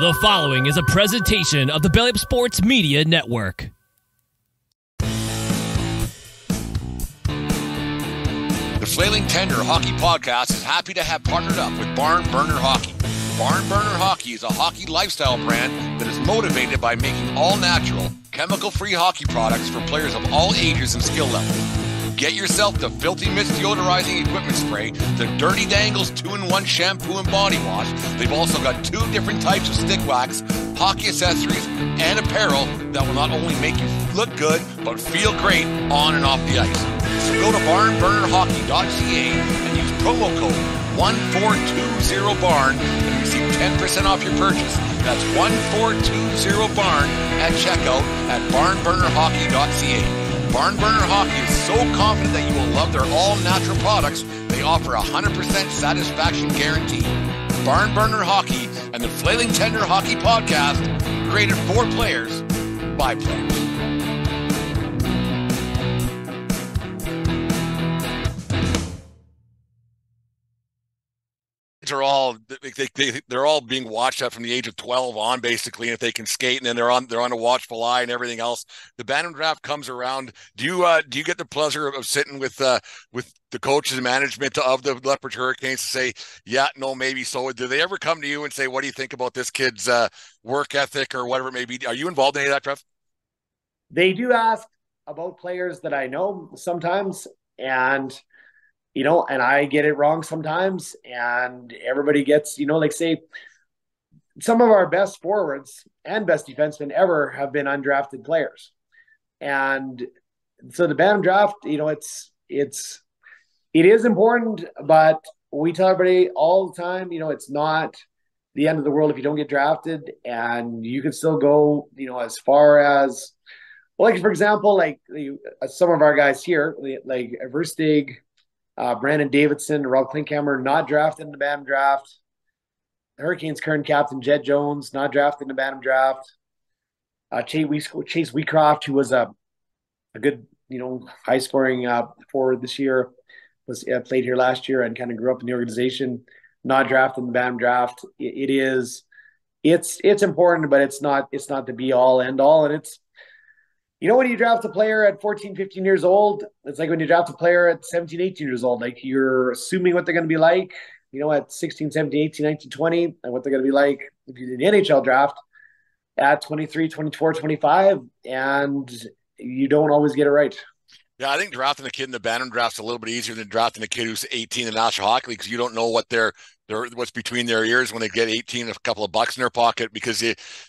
The following is a presentation of the Belly Up Sports Media Network. The Flailing Tender Hockey Podcast is happy to have partnered up with Barn Burner Hockey. Barn Burner Hockey is a hockey lifestyle brand that is motivated by making all-natural, chemical-free hockey products for players of all ages and skill levels. Get yourself the Filthy Mist deodorizing equipment spray, the Dirty Dangles 2-in-1 shampoo and body wash. They've also got 2 different types of stick wax, hockey accessories, and apparel that will not only make you look good, but feel great on and off the ice. So go to barnburnerhockey.ca and use promo code 1420BARN and receive 10% off your purchase. That's 1420BARN at checkout at barnburnerhockey.ca. Barn Burner Hockey is so confident that you will love their all-natural products, they offer a 100% satisfaction guarantee. Barn Burner Hockey and the Flailing Tender Hockey Podcast, created for players by players. Are all they're all being watched at from the age of 12 on, basically, and if they can skate, and then they're on a watchful eye and everything else. The Bantam draft comes around. Do you get the pleasure of sitting with the coaches and management of the Lethbridge Hurricanes to say, yeah, no, maybe so? Do they ever come to you and say, what do you think about this kid's work ethic or whatever it may be? Are you involved in any of that, Trev? They do ask about players that I know sometimes, and and I get it wrong sometimes, and everybody gets, like, say, some of our best forwards and best defensemen ever have been undrafted players. And so the Bantam draft, it is important, but we tell everybody all the time, it's not the end of the world if you don't get drafted, and you can still go, as far as, well, like, for example, like some of our guys here, like Verstig, Brandon Davidson, Rob Klinkhammer, not drafted in the Bantam draft. The Hurricanes' current captain, Jed Jones, not drafted in the Bantam draft. Chase Wheatcroft, who was a good, high-scoring forward this year, played here last year and kind of grew up in the organization, not drafted in the Bantam draft. It's important, but it's not the be-all, end-all, and it's, when you draft a player at 14, 15 years old, it's like when you draft a player at 17, 18 years old. Like, you're assuming what they're going to be like, at 16, 17, 18, 19, 20, and what they're going to be like if you do the NHL draft at 23, 24, 25, and you don't always get it right. Yeah, I think drafting a kid in the Bantam draft's a little bit easier than drafting a kid who's 18 in the National Hockey League, because you don't know what what's between their ears when they get 18, a couple of bucks in their pocket, because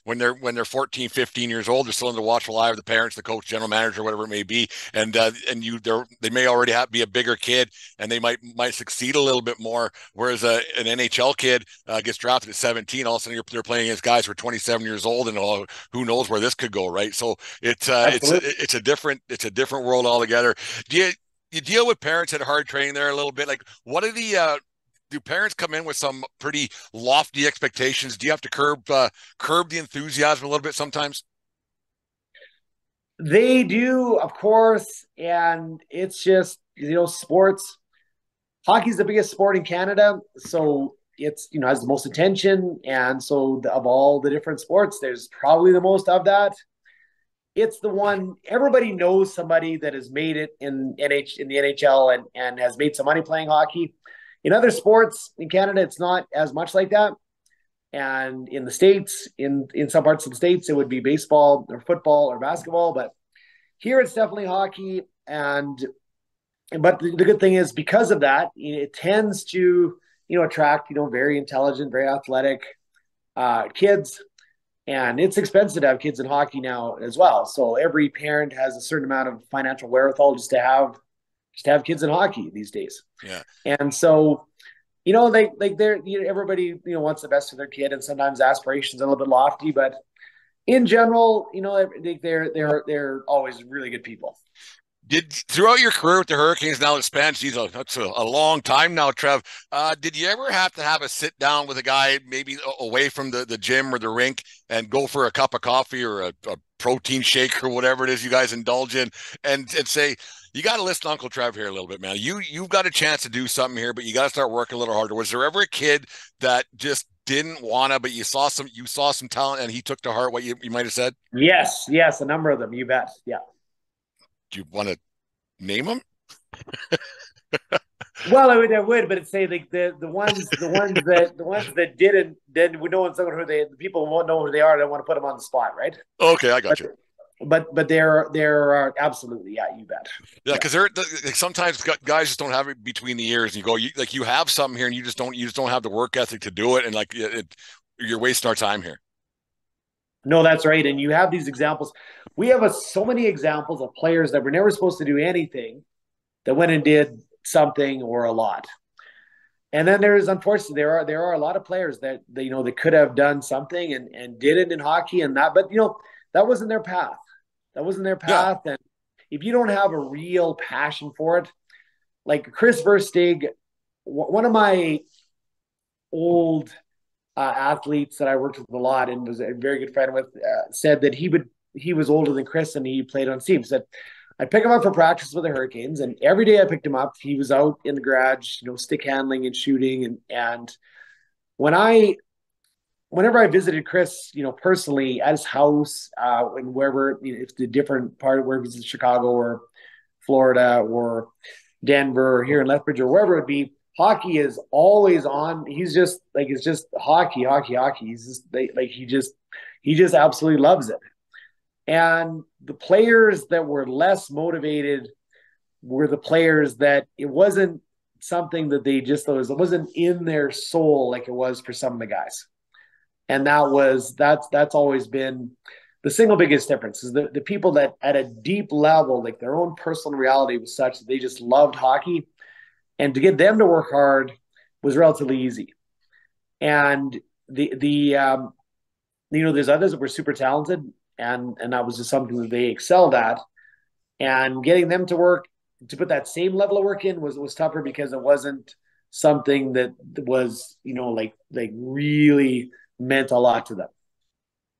when they're 14, 15 years old, they're still in the watchful eye of the parents, the coach, general manager, whatever it may be, and they may already be a bigger kid, and they might succeed a little bit more. Whereas an NHL kid gets drafted at 17, all of a sudden they're playing against guys who are 27 years old, and who knows where this could go, right? So it's a different world altogether. Do you deal with parents that are hard training there a little bit? Like, what are do parents come in with some pretty lofty expectations? Do you have to curb the enthusiasm a little bit sometimes? They do, of course, and it's just, sports. Hockey's the biggest sport in Canada, so it's, has the most attention, and so of all the different sports, there's probably the most of that. It's the one, everybody knows somebody that has made it in the NHL and has made some money playing hockey. In other sports in Canada, it's not as much like that. And in the States, in some parts of the States, it would be baseball or football or basketball. But here it's definitely hockey. But the good thing is, because of that, it tends to, attract, very intelligent, very athletic kids. And it's expensive to have kids in hockey now as well. So every parent has a certain amount of financial wherewithal just to have kids in hockey these days. Yeah. And so, everybody, wants the best for their kid, and sometimes aspirations are a little bit lofty, but in general, they're always really good people. Throughout your career with the Hurricanes, now it spans, that's a long time now, Trev. Did you ever have to have a sit down with a guy, maybe away from the gym or the rink, and go for a cup of coffee or a protein shake or whatever it is you guys indulge in, and say, you got to listen to Uncle Trev here a little bit, man. You've got a chance to do something here, but you got to start working a little harder. Was there ever a kid that just didn't wanna, but you saw some talent, and he took to heart what you might have said? Yes, a number of them. You bet. Yeah. Do you want to name them? Well, I would, but it's say like the ones that didn't, then we know who the people won't know who they are. I don't want to put them on the spot, right? Okay, I got But you. but there are absolutely, yeah, you bet. Yeah, Yeah. because like, sometimes guys just don't have it between the ears. And you have something here, and you just don't have the work ethic to do it, and like you're wasting our time here. No, that's right. And you have these examples. We have so many examples of players that were never supposed to do anything that went and did something or a lot. And then there's unfortunately there are a lot of players that that could have done something and did it in hockey and that, but that wasn't their path. That wasn't their Yeah, path. And if you don't have a real passion for it, like Chris Verstig, one of my old athletes that I worked with a lot and was a very good friend with, said that he was older than Chris and he played on teams. Said I'd pick him up for practice with the Hurricanes, and every day I picked him up, he was out in the garage, stick handling and shooting, and when whenever I visited Chris, personally at his house, and wherever, if the different part of where he's in Chicago or Florida or Denver or here in Lethbridge or wherever it would be, hockey is always on. He's just like, it's just hockey, hockey, hockey. He's just like he just absolutely loves it. And the players that were less motivated were the players that it wasn't something that they just thought, it wasn't in their soul like it was for some of the guys. And that's always been the single biggest difference, is the people that at a deep level, like their own personal reality was such that they just loved hockey, and to get them to work hard was relatively easy. And there's others that were super talented, and that was just something that they excelled at. And getting them to put that same level of work in was tougher, because it wasn't something that was like really meant a lot to them.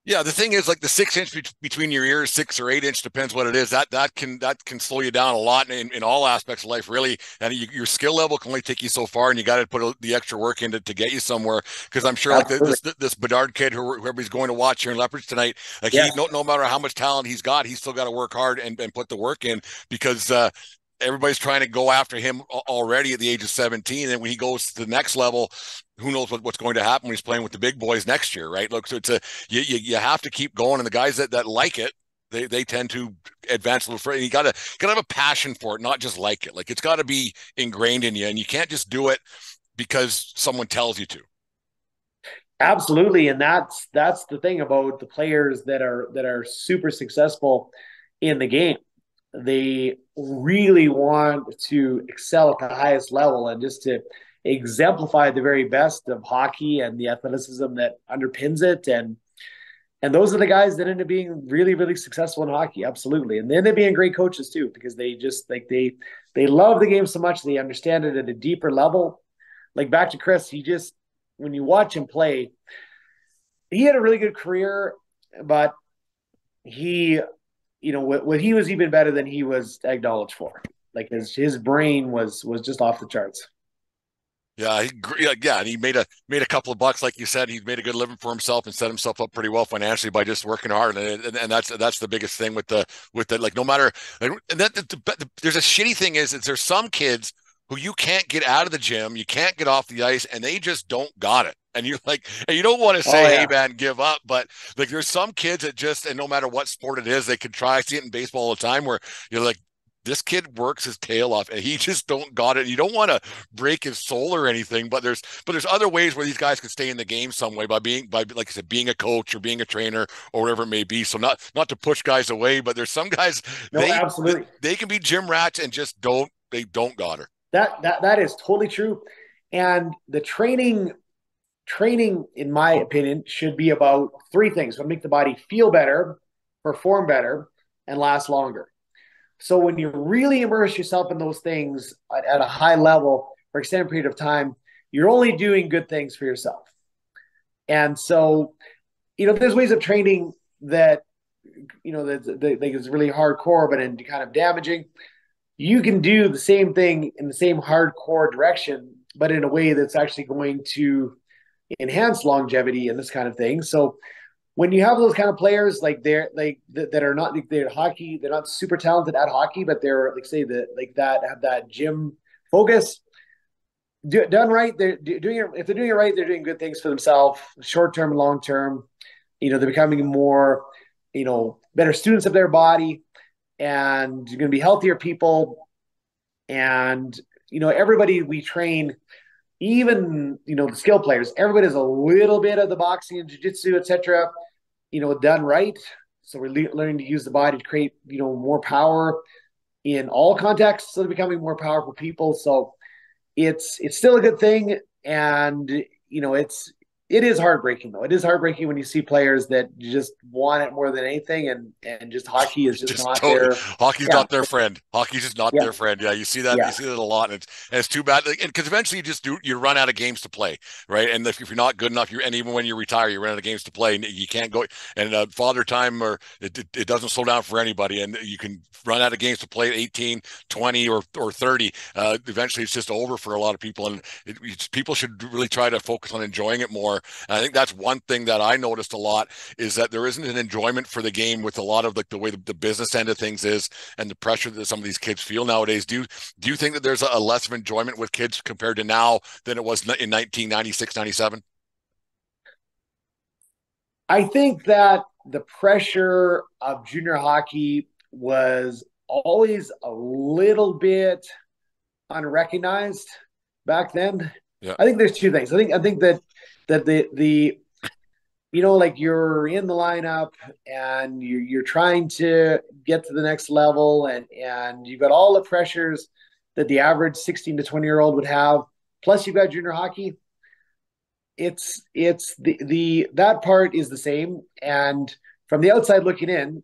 yeah. The thing is, like the 6 inch between your ears, 6 or 8 inch, depends what it is. That can slow you down a lot in all aspects of life, really. And your skill level can only take you so far, and you got to put the extra work in to get you somewhere. Because I'm sure, like Absolutely. this Bedard kid, whoever's going to watch here in Lethbridge tonight, like he Yes. no matter how much talent he's got, he's still got to work hard and put the work in, because everybody's trying to go after him already at the age of 17. And when he goes to the next level, who knows what's going to happen when he's playing with the big boys next year, right? Look, so you have to keep going. And the guys that like it, they tend to advance a little further. You gotta have a passion for it, not just like it. Like it's got to be ingrained in you, and you can't just do it because someone tells you to. Absolutely. And that's the thing about the players that are super successful in the game. They really want to excel at the highest level and just to exemplify the very best of hockey and the athleticism that underpins it. And those are the guys that end up being really, really successful in hockey. Absolutely. And they end up being great coaches too, because they just like they love the game so much, they understand it at a deeper level. Like back to Chris, when you watch him play, he had a really good career, but he, what he was even better than he was acknowledged for. Like his brain was just off the charts. Yeah, and he made a couple of bucks, like you said. He's made a good living for himself and set himself up pretty well financially by just working hard, and that's the biggest thing with the like no matter like, and there's a shitty thing is there's some kids who you can't get out of the gym, you can't get off the ice, and they just don't got it. And you don't want to Oh say, hey yeah. man, give up, but like there's some kids that just, and no matter what sport it is, they could try. I see it in baseball all the time where you're like, this kid works his tail off and he just don't got it. You don't want to break his soul or anything, but there's other ways where these guys can stay in the game some way by like I said, being a coach or being a trainer or whatever it may be. So not to push guys away, but there's some guys No, absolutely. they can be gym rats and just don't got her. That is totally true. And the training, in my opinion, should be about three things: to make the body feel better, perform better, and last longer. So when you really immerse yourself in those things at a high level for an extended period of time, you're only doing good things for yourself. And so, there's ways of training that, that is really hardcore, but in kind of damaging. You can do the same thing in the same hardcore direction, but in a way that's actually going to enhance longevity and this kind of thing. So when you have those kind of players, like that are not like they're hockey, they're not super talented at hockey, but they're like say that like that have that gym focus. Done right, they're doing it. If they're doing it right, they're doing good things for themselves, short term and long term. They're becoming more, better students of their body, and you're going to be healthier people. And everybody we train, even the skill players, everybody has a little bit of the boxing and jiu-jitsu, etc. Done right. So we're learning to use the body to create more power in all contexts. So they're becoming more powerful people. So it's still a good thing, and it is heartbreaking though. It is heartbreaking when you see players that just want it more than anything, and just hockey is just Just not totally, their. hockey's Yeah, not their friend. Hockey's just not yeah, their friend. Yeah, you see that. You yeah, see that a lot, and it's too bad. And because eventually you run out of games to play, right? And if you're not good enough, and even when you retire, you run out of games to play, and you can't go. And father time, or it doesn't slow down for anybody, and you can run out of games to play at 18, 20, or 30. Eventually, it's just over for a lot of people, and people should really try to focus on enjoying it more. And I think that's one thing that I noticed a lot is that there isn't an enjoyment for the game with a lot of like the way the business end of things is and the pressure that some of these kids feel nowadays. Do you think that there's a less of enjoyment with kids compared to now than it was in 1996, 97? I think that the pressure of junior hockey was always a little bit unrecognized back then. Yeah. I think there's two things. I think that the like you're in the lineup and you're trying to get to the next level, and you've got all the pressures that the average 16 to 20-year-old would have. Plus you've got junior hockey. It's the that part is the same. And from the outside looking in,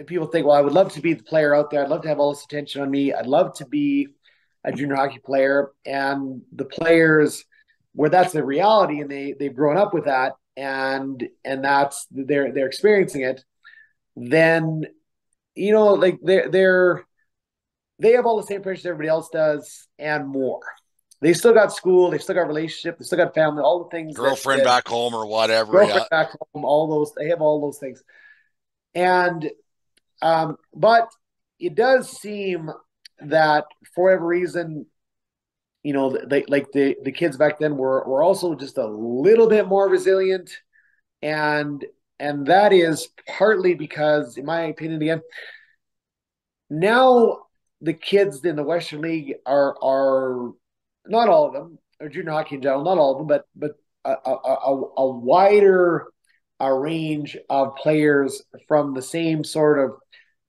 people think, well, I would love to be the player out there. I'd love to have all this attention on me. I'd love to be a junior hockey player. And the players where that's the reality, and they've grown up with that, and that's they're experiencing it, then like they have all the same pressures everybody else does and more. They still got school, they still got relationship, they still got family, all the things Girlfriend that back home or whatever. Yeah. girlfriend back home, all those, they have all those things. And but it does seem that for whatever reason, the kids back then were also just a little bit more resilient, and that is partly because, in my opinion, again, now the kids in the Western League are not all of them, or junior hockey in general, not all of them, but a wider a range of players from the same sort of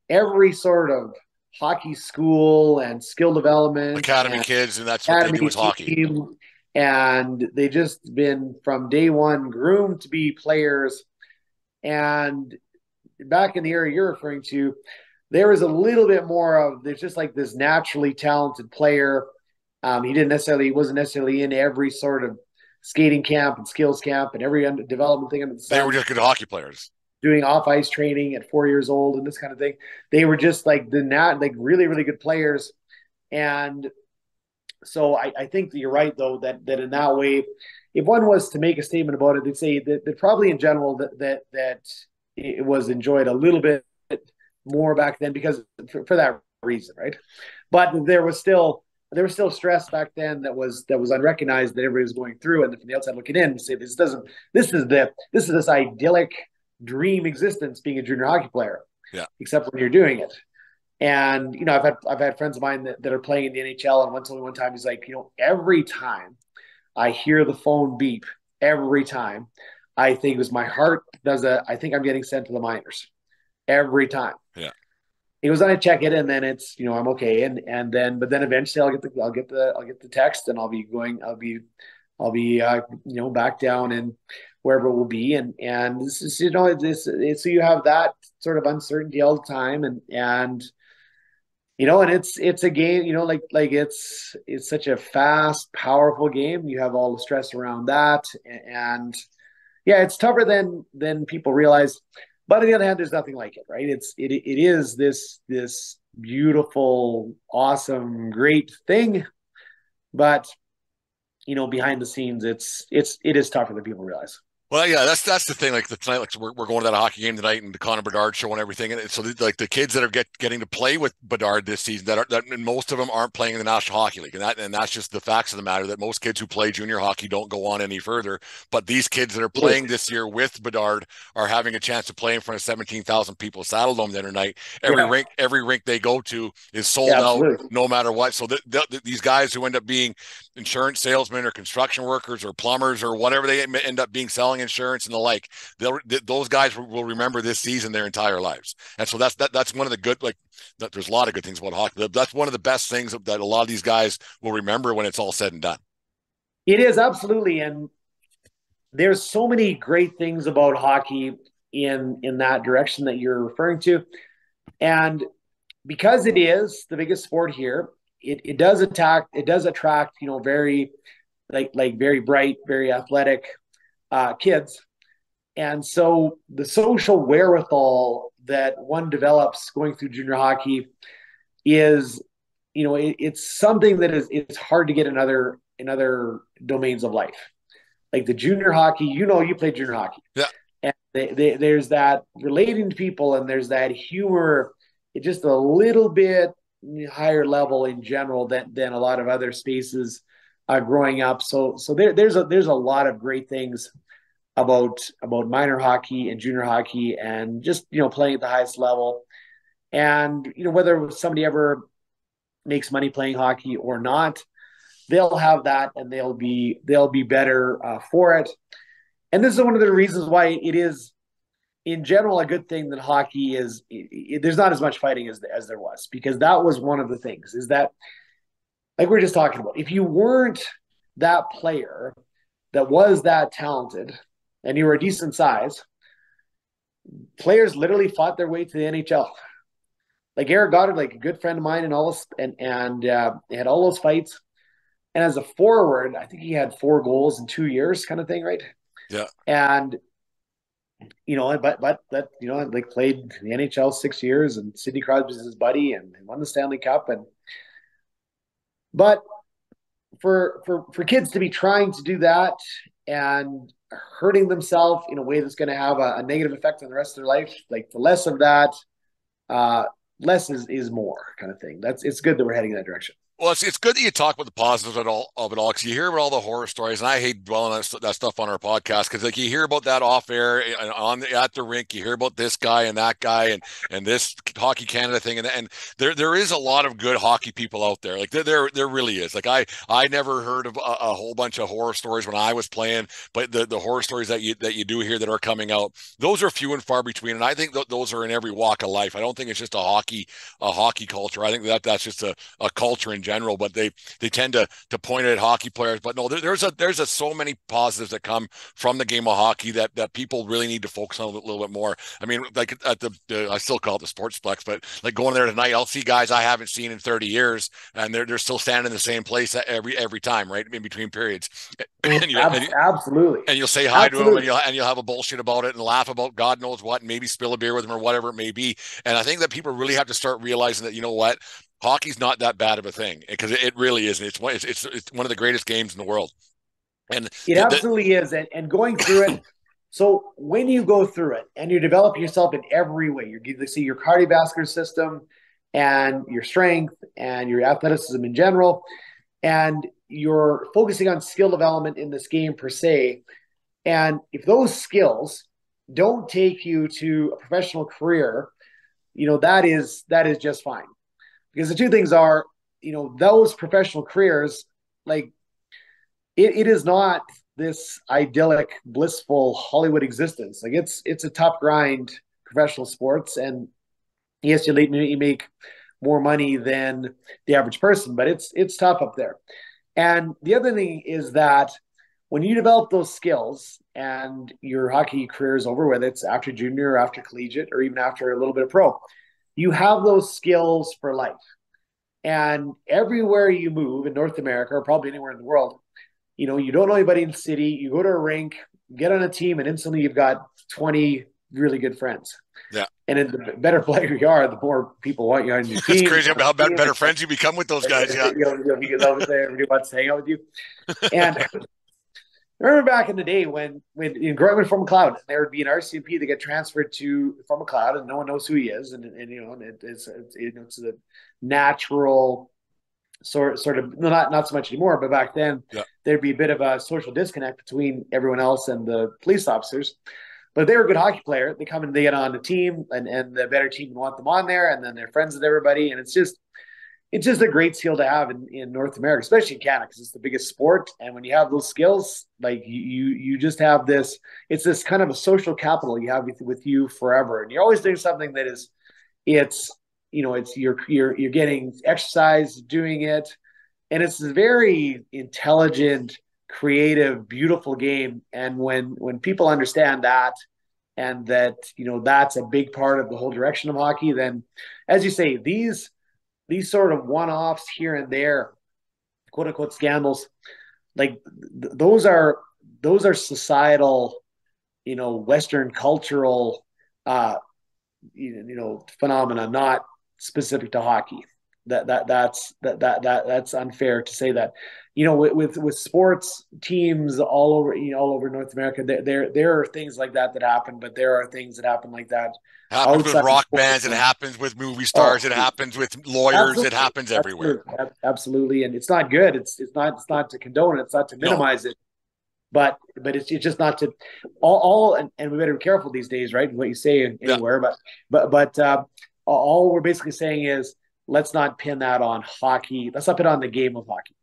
every sort of hockey school and skill development Academy and kids, and that's what they do academy is hockey. team. And they just been from day one groomed to be players. And back in the era you're referring to, there was a little bit more of there's just like this naturally talented player. He wasn't necessarily in every sort of skating camp and skills camp and every development thing under the They were sun, just good hockey players. doing off ice training at 4 years old and this kind of thing. They were just like like really, really good players. And so I think that you're right, though, that in that way, if one was to make a statement about it, they'd say that probably in general that it was enjoyed a little bit more back then because for that reason, right? But there was still stress back then that was unrecognized that everybody was going through, and from the outside looking in, say this is this idyllic dream existence being a junior hockey player, Yeah. except when you're doing it. And I've had friends of mine that are playing in the NHL, and once only one time he's like, every time I hear the phone beep, every time I think it was my heart I think I'm getting sent to the minors every time. Yeah. He goes, I check it, and then it's I'm okay, and then but then eventually I'll get the text, and I'll be back down and wherever it will be, and this is so you have that sort of uncertainty all the time, and and it's a game, like it's such a fast, powerful game. You have all the stress around that, and yeah, it's tougher than people realize. But on the other hand, there's nothing like it, right? It is this beautiful, awesome, great thing. But behind the scenes, it is tougher than people realize. Well, yeah, that's the thing. Like tonight, like we're going to that hockey game tonight, and the Connor Bedard show and everything. And so, like the kids that are getting to play with Bedard this season, and most of them aren't playing in the National Hockey League, and that's just the facts of the matter. That most kids who play junior hockey don't go on any further. But these kids that are playing this year with Bedard are having a chance to play in front of 17,000 people at Saddle Dome the other night. Every rink they go to is sold out, no matter what. So these guys who end up being insurance salesmen or construction workers or plumbers or whatever they end up being, selling insurance and the like, those guys will remember this season their entire lives. And so that's one of the good, like, there's a lot of good things about hockey. That's one of the best things that a lot of these guys will remember when it's all said and done. It is, absolutely. And there's so many great things about hockey in that direction that you're referring to. And because it is the biggest sport here, it does attract, very very bright, very athletic kids. And so the social wherewithal that one develops going through junior hockey is, it's something that it's hard to get in other domains of life. Like the junior hockey, you play junior hockey. Yeah. And there's that relating to people, and there's that humor. It's just a little bit higher level in general than a lot of other spaces growing up. So there's a lot of great things about minor hockey and junior hockey, and just playing at the highest level. And whether somebody ever makes money playing hockey or not, they'll have that, and they'll be better for it. And this is one of the reasons why it is, in general, a good thing that hockey is. There's not as much fighting as there was, because that was one of the things, is that, like we were just talking about, if you weren't that player that was that talented and you were a decent size, players literally fought their way to the NHL. Like Eric Goddard, like a good friend of mine, and all this, and had all those fights. And as a forward, I think he had 4 goals in 2 years, kind of thing, right? Yeah. And but like played in the NHL 6 years, and Sidney Crosby's his buddy, and won the Stanley Cup. But for kids to be trying to do that and hurting themselves in a way that's going to have a negative effect on the rest of their life, like the less of that, less is more, kind of thing. It's good that we're heading in that direction. Well, it's good that you talk about the positives of it all, because you hear about all the horror stories, and I hate dwelling on that stuff on our podcast, because like you hear about that off air and at the rink, you hear about this guy and that guy and this Hockey Canada thing, and there is a lot of good hockey people out there. Like there really is. Like I never heard of a whole bunch of horror stories when I was playing, but the horror stories that you do hear that are coming out, those are few and far between, and I think those are in every walk of life. I don't think it's just a hockey culture. I think that's just a culture in general, but they tend to point at hockey players. But no, there's so many positives that come from the game of hockey that people really need to focus on a little bit more. I mean, like at I still call it the Sportsplex, but like going there tonight, I'll see guys I haven't seen in 30 years, and they're still standing in the same place every time, right, in between periods. Absolutely. And you'll say hi to them, and you'll have a bullshit about it and laugh about God knows what, and maybe spill a beer with them or whatever it may be. And I think that people really have to start realizing that, you know what, hockey's not that bad of a thing, because it really isn't. It's one of the greatest games in the world, and it absolutely is. And going through it, so when you go through it and you develop yourself in every way, you get to see your cardiovascular system and your strength and your athleticism in general, and you're focusing on skill development in this game per se. And if those skills don't take you to a professional career, that is just fine. Because the two things are, those professional careers, like it is not this idyllic, blissful Hollywood existence. Like it's a tough grind, professional sports. And yes, you make more money than the average person, but it's tough up there. And the other thing is that when you develop those skills and your hockey career is over, whether it's after junior or after collegiate or even after a little bit of pro, you have those skills for life. And everywhere you move in North America, or probably anywhere in the world, you don't know anybody in the city, you go to a rink, get on a team, and instantly you've got 20 really good friends. Yeah. And the better player you are, the more people want you on your It's team. crazy how better friends you become with those guys. Yeah. Everybody wants to hang out with you. And I remember back in the day when growing up from McLeod, there would be an RCMP that get transferred from McLeod, and no one knows who he is, and it's a natural sort of not so much anymore, but back then there'd be a bit of a social disconnect between everyone else and the police officers. But if they were a good hockey player, they come and they get on the team, and the better team would want them on there, and then they're friends with everybody, and it's just a great skill to have in North America, especially in Canada, because it's the biggest sport. And when you have those skills, like you just have this, it's this kind of a social capital you have with you forever. And you're always doing something that is, it's you're getting exercise doing it, and it's a very intelligent, creative, beautiful game. And when people understand that, and that that's a big part of the whole direction of hockey, then, as you say, these sort of one-offs here and there, quote unquote scandals, like those are societal, Western cultural, phenomena, not specific to hockey. That's unfair to say that. With sports teams all over North America, there are things like that happen, but there are things that happen like that Happens with rock bands. It happens with movie stars. It happens with lawyers. It happens everywhere. Absolutely, and it's not good. It's not to condone it. It's not to minimize it. But it's just not to and we better be careful these days, right? What you say anywhere, but all we're basically saying is, let's not pin that on hockey. Let's not pin it on the game of hockey.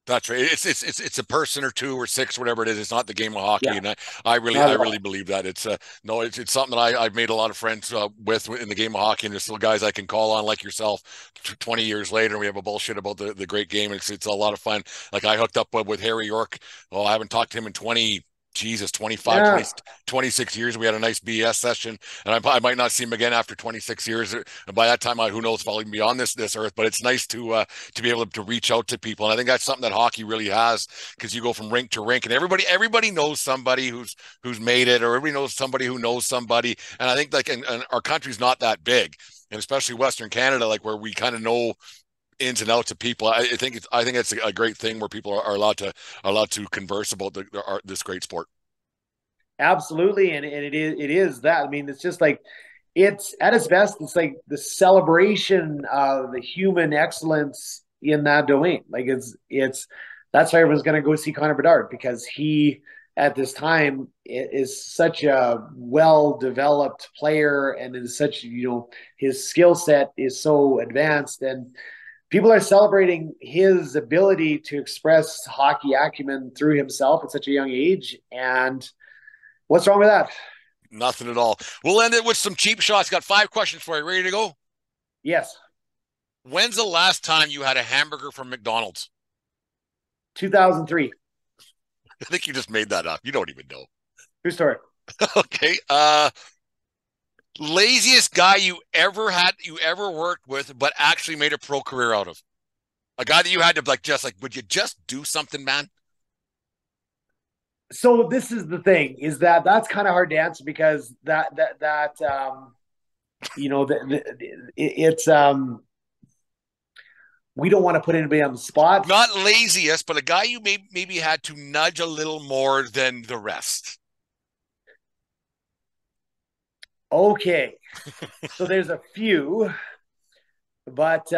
That's right. It's a person or two or six, whatever it is. It's not the game of hockey, and I Not really believe that. It's it's something that I've made a lot of friends with in the game of hockey, and there's still guys I can call on like yourself. 20 years later, we have a bullshit about the great game. It's a lot of fun. Like I hooked up with Harry York. Well, I haven't talked to him in 26 years. We had a nice BS session, and I might not see him again after 26 years. And by that time, who knows if I'll even be on this earth. But it's nice to be able to reach out to people, and I think that's something that hockey really has, because you go from rink to rink, and everybody knows somebody who's made it, or everybody knows somebody who knows somebody. And I think and our country's not that big, and especially Western Canada, like where we kind of know ins and outs of people. I think it's a great thing where people are allowed to converse about this great sport. Absolutely, and it is that. I mean, it's just like, it's at its best. It's like the celebration of the human excellence in that domain. Like it's that's why everyone's going to go see Connor Bedard, because he at this time is such a well-developed player, and is such, his skill set is so advanced, and people are celebrating his ability to express hockey acumen through himself at such a young age. And what's wrong with that? Nothing at all. We'll end it with some cheap shots. Got 5 questions for you. Ready to go? Yes. When's the last time you had a hamburger from McDonald's? 2003. I think you just made that up. You don't even know. True story. Okay. Laziest guy you ever worked with, but actually made a pro career out of? A guy that you had to would you just do something, man? So this is the thing, is that's kind of hard to answer, because it's we don't want to put anybody on the spot. Not laziest, but a guy you maybe had to nudge a little more than the rest. Okay. So there's a few, but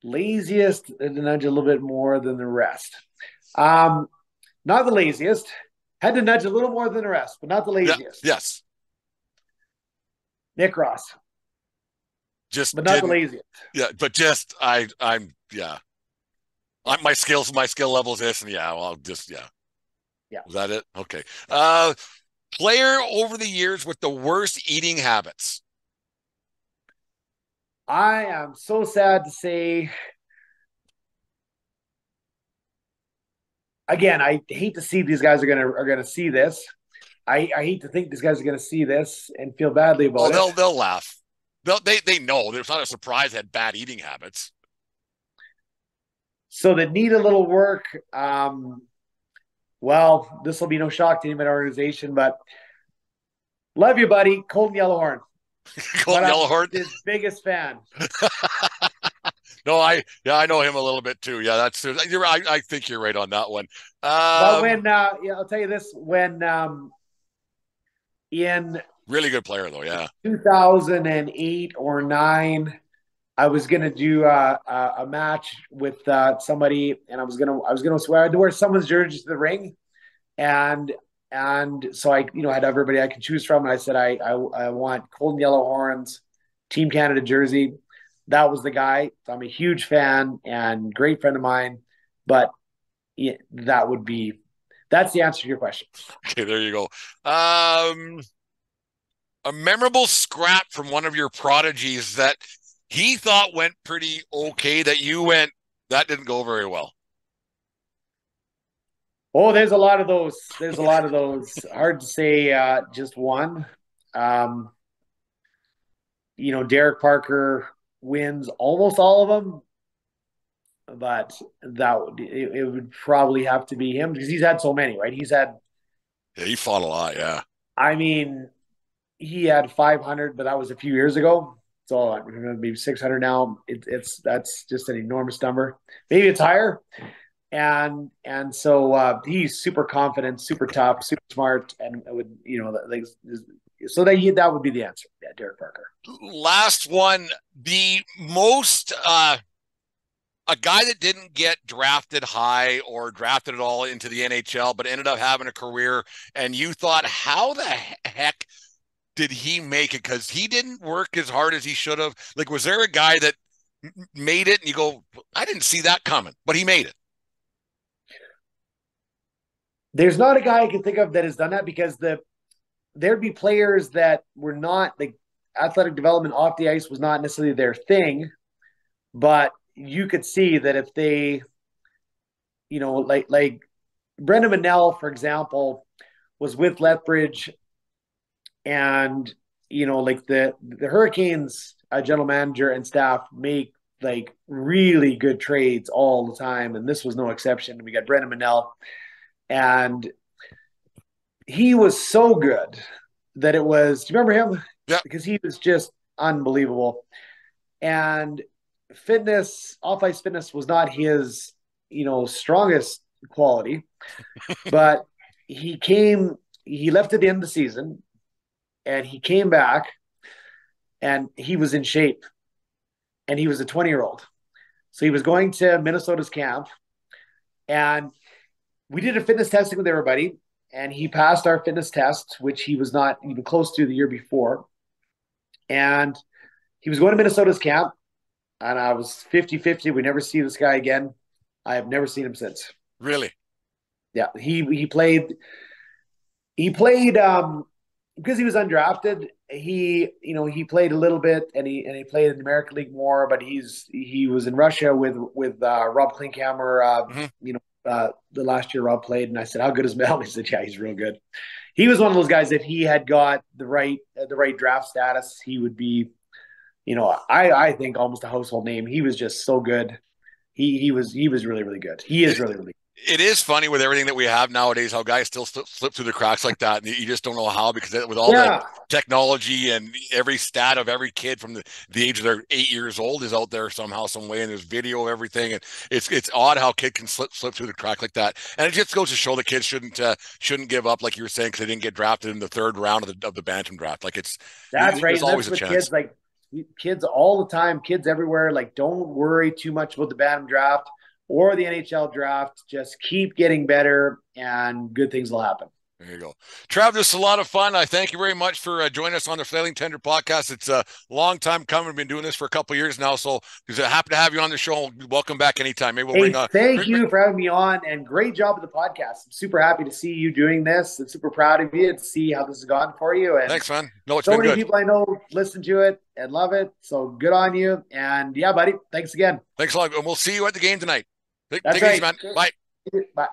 laziest and nudge a little bit more than the rest. Not the laziest. Had to nudge a little more than the rest, but not the laziest. Yeah, yes. Nick Ross. But not the laziest. Yeah, but I'm my skill level is this, and I'll just Yeah. Is that it? Okay. Player over the years with the worst eating habits. I am so sad to say, again, I hate to see these guys are gonna see this. I hate to think these guys are gonna see this and feel badly about it. They'll laugh. They know it's not a surprise they had bad eating habits. So that need a little work. Well, this will be no shock to anybody in our organization, but Love you, buddy. Colton Yellowhorn. Colton Yellowhorn. His biggest fan. No, I know him a little bit too. Yeah, I think you're right on that one. But when I'll tell you this, when in really good player though, yeah. 2008 or 9, I was gonna do a match with somebody, and I was gonna swear I had to wear someone's jersey to the ring, and so I had everybody I could choose from, and I said I want Colton Yellowhorn's Team Canada jersey. That was the guy. I'm a huge fan and great friend of mine, but that's the answer to your question. Okay, there you go. A memorable scrap from one of your prodigies that he thought went pretty okay that you went, that didn't go very well. Oh, there's a lot of those. Hard to say just one. Derek Parker wins almost all of them, but it would probably have to be him because he's had so many, right? He fought a lot, yeah. I mean, he had 500, but that was a few years ago. So maybe 600 now. That's just an enormous number. Maybe it's higher. And so he's super confident, super tough, super smart, and would so that would be the answer. Yeah, Derek Parker. Last one, the most a guy that didn't get drafted high or drafted at all into the NHL, but ended up having a career, and you thought, how the heck did he make it? Because he didn't work as hard as he should have. Like, was there a guy that made it and you go, I didn't see that coming, but he made it? There's not a guy I can think of that has done that, because there'd be players that were not, like, athletic development off the ice was not necessarily their thing, but you could see that if they, like Brendan Manel, for example, was with Lethbridge, and like the Hurricanes general manager and staff make like really good trades all the time, and this was no exception. We got Brendan Manel, and he was so good that it was. Do you remember him? Yeah. Because he was just unbelievable, and off ice fitness was not his strongest quality, but he left at the end of the season, and he came back, and he was in shape, and he was a 20-year-old. So he was going to Minnesota's camp, and we did a fitness testing with everybody, and he passed our fitness test, which he was not even close to the year before. And he was going to Minnesota's camp, and I was 50-50. We never see this guy again. I have never seen him since. Really? Yeah. He played because he was undrafted. He played a little bit, and he played in the American League more, but he was in Russia with Rob Klinkhammer, the last year Rob played, and I said, how good is Mel? He said, yeah, he's real good. He was one of those guys that he had got the right draft status. He would be, I think almost a household name. He was just so good. He was really, really good. He is really, really good. It is funny with everything that we have nowadays, how guys still slip through the cracks like that. And you just don't know how, because with all the technology and every stat of every kid from the age of their 8 years old is out there somehow, some way. And there's video, everything. And it's odd how a kid can slip through the crack like that. And it just goes to show the kids shouldn't give up, like you were saying, because they didn't get drafted in the third round of the Bantam draft. Like that's right. There's always a chance. Kids all the time, kids everywhere. Like, don't worry too much about the Bantam draft or the NHL draft. Just keep getting better, and good things will happen. There you go. Trav, this is a lot of fun. I thank you very much for joining us on the Flailing Tender podcast. It's a long time coming. We've been doing this for a couple of years now, so happy to have you on the show. Welcome back anytime. Maybe we'll thank you for having me on, and great job with the podcast. I'm super happy to see you doing this. I'm super proud of you to see how this has gone for you. And thanks, man. No, it's so been many good. people I know listen to it and love it, so good on you. And yeah, buddy, thanks again. Thanks a lot, and we'll see you at the game tonight. Take That's it right. easy, man. Bye. Bye.